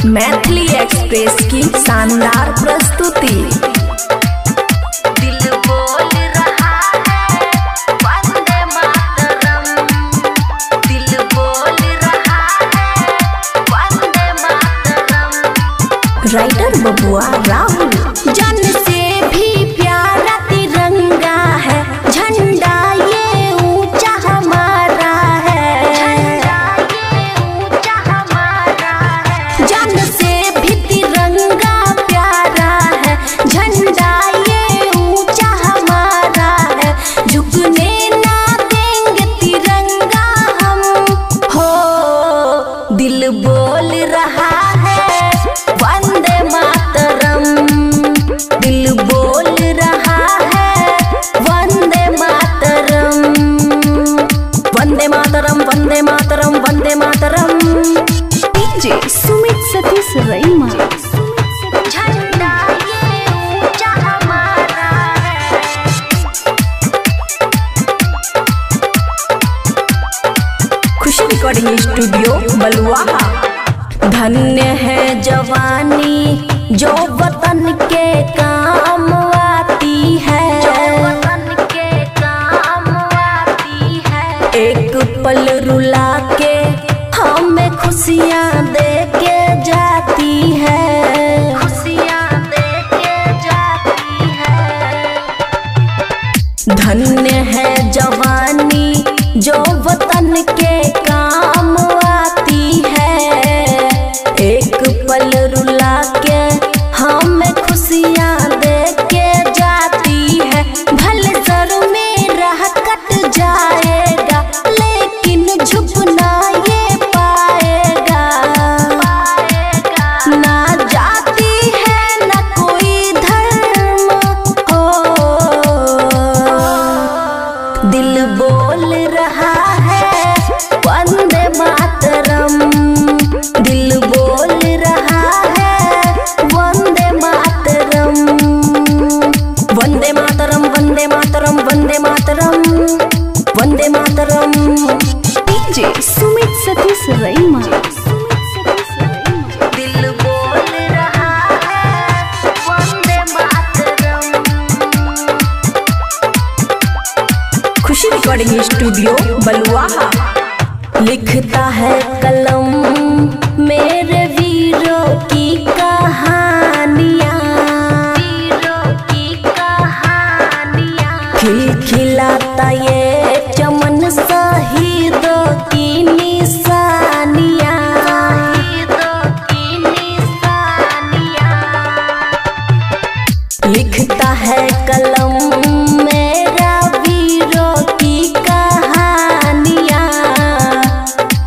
Maithili express की शानदार प्रस्तुति। दिल बोल रहा है वंदे मातरम, दिल बोल रहा है वंदे मातरम। राइटर बबुआ राहुल। जन से भी प्यारा तिरंगा है, झंडा ये ऊंचा हमारा है, झंडा ये ऊंचा हमारा है। जन से भी तिरंगा प्यारा है, झंडा ये ऊंचा हमारा है। झुकने ना देंगे तिरंगा हम, हो दिल बोल रहा है वंदे मातरम, दिल बोल रहा है वंदे मातरम। वंदे मातरम वंदे मातरम वंदे मातरम। डीजे सुमित सतीश रईमा। झंडा ये ऊंचा हमारा है। खुशी रिकॉर्डिंग स्टूडियो बलुआहा। धन्य है जवानी जो वतन के काम आती है, जो वतन के काम आती है। एक पल रुला के हमें खुशियाँ दे के जाती है, खुशियाँ दे के जाती है। धन्य है जवानी जो वतन के काम आती है। एक पल रुला के हमें खुशियाँ दे के जाती है। भले सर में राह कट जाएगा लेकिन झुकना ये पाएगा, ना जाती है ना कोई धर्म, हो दिल बोल रहा है वंदे मातरम, दिल बोल रहा है वंदे मातरम। वंदे मातरम वंदे मातरम वंदे मातरम वंदे मातरम। डीजे सुमित सतीश रईमा। दिल बोल रहा है वंदे मातरम। खुशी रिकॉर्डिंग स्टूडियो बलुआहा। लिखता है कलम मेरे वीरों की कहानियाँ, वीरों की कहानियाँ। खिलखिलाता ये चमन शहीदों की निशानियाँ। शहीदों की निशानियाँ। लिखता है कलम मेरा वीरों की कहानियाँ।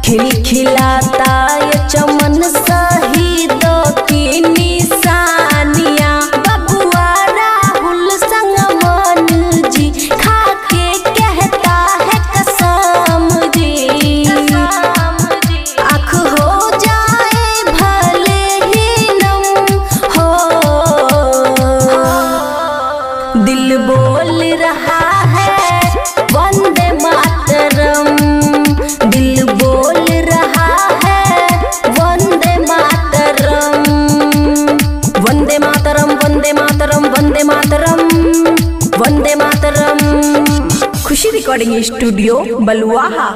खिलखिलाता ये चमन शहीदों की निशानियाँ। बबुआ राहुल संग मन जी खाके कहता है कसम जी, आँख हो जाए भले ही नम, हो दिल बोल रहा है वंदे मातरम, दिल बोल रहा है वंदे मातरम। वंदे मातरम वंदे मातरम वंदे मातरम वंदे मातरम। खुशी रिकॉर्डिंग स्टूडियो बलुआहा।